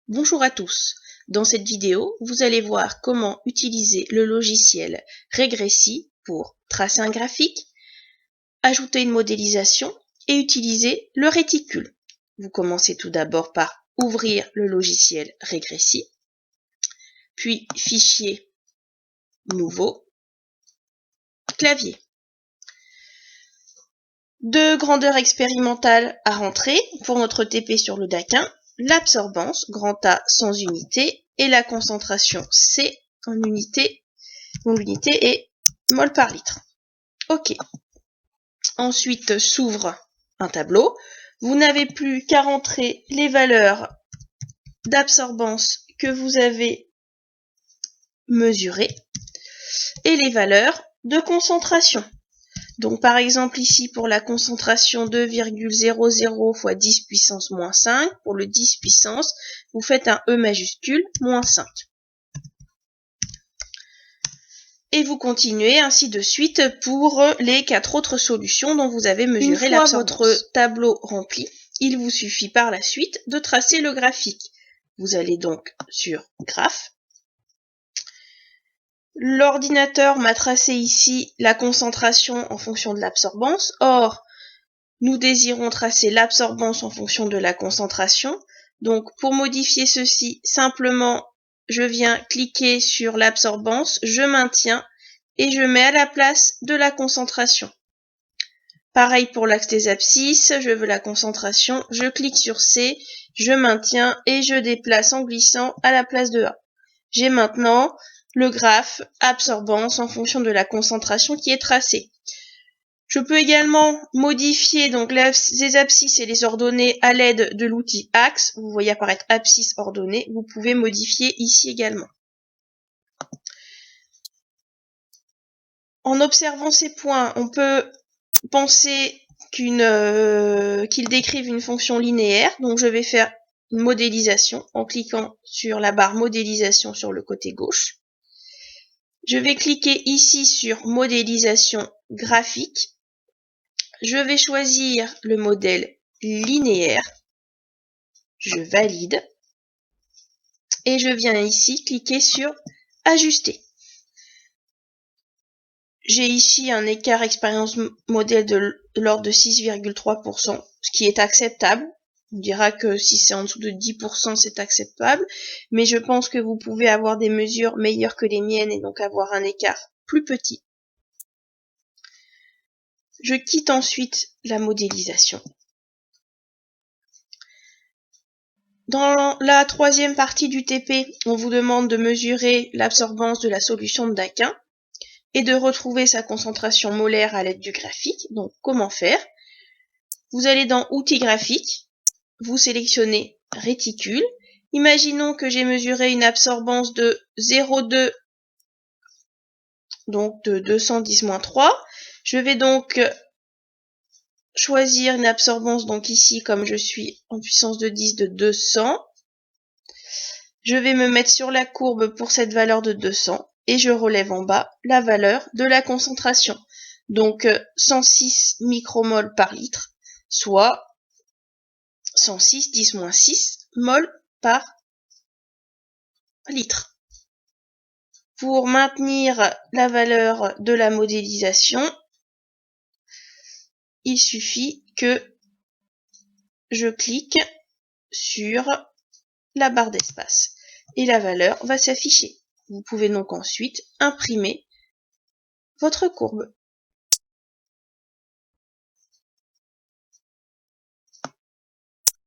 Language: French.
Bonjour à tous. Dans cette vidéo, vous allez voir comment utiliser le logiciel Regressi pour tracer un graphique, ajouter une modélisation et utiliser le réticule. Vous commencez tout d'abord par ouvrir le logiciel Regressi, puis Fichier, Nouveau, Clavier. Deux grandeurs expérimentales à rentrer pour notre TP sur le Daquin, l'absorbance, grand A sans unité, et la concentration C en unité, dont l'unité est mol par litre. OK. Ensuite s'ouvre un tableau. Vous n'avez plus qu'à rentrer les valeurs d'absorbance que vous avez mesurées et les valeurs de concentration. Donc par exemple ici pour la concentration 2,00 fois 10 puissance moins 5, pour le 10 puissance, vous faites un E majuscule, moins 5. Et vous continuez ainsi de suite pour les 4 autres solutions dont vous avez mesuré l'absorbance. Une fois votre tableau rempli, il vous suffit par la suite de tracer le graphique. Vous allez donc sur Graphe. L'ordinateur m'a tracé ici la concentration en fonction de l'absorbance. Or, nous désirons tracer l'absorbance en fonction de la concentration. Donc, pour modifier ceci, simplement, je viens cliquer sur l'absorbance, je maintiens et je mets à la place de la concentration. Pareil pour l'axe des abscisses, je veux la concentration, je clique sur C, je maintiens et je déplace en glissant à la place de A. J'ai maintenant le graphe absorbance en fonction de la concentration qui est tracée. Je peux également modifier donc les abscisses et les ordonnées à l'aide de l'outil axe. Vous voyez apparaître abscisse ordonnée. Vous pouvez modifier ici également. En observant ces points, on peut penser qu'ils décrivent une fonction linéaire. Donc je vais faire une modélisation en cliquant sur la barre modélisation sur le côté gauche. Je vais cliquer ici sur modélisation graphique. Je vais choisir le modèle linéaire. Je valide. Et je viens ici cliquer sur ajuster. J'ai ici un écart expérience modèle de l'ordre de 6,3%, ce qui est acceptable. On dira que si c'est en dessous de 10%, c'est acceptable. Mais je pense que vous pouvez avoir des mesures meilleures que les miennes et donc avoir un écart plus petit. Je quitte ensuite la modélisation. Dans la troisième partie du TP, on vous demande de mesurer l'absorbance de la solution de Daquin et de retrouver sa concentration molaire à l'aide du graphique. Donc, comment faire? Vous allez dans Outils graphiques, vous sélectionnez Réticule. Imaginons que j'ai mesuré une absorbance de 0,2, donc de 210-3. Je vais donc choisir une absorbance, donc ici, comme je suis en puissance de 10, de 200. Je vais me mettre sur la courbe pour cette valeur de 200 et je relève en bas la valeur de la concentration. Donc 106 micromoles par litre, soit 106 10-6 moles par litre. Pour maintenir la valeur de la modélisation, il suffit que je clique sur la barre d'espace et la valeur va s'afficher. Vous pouvez donc ensuite imprimer votre courbe.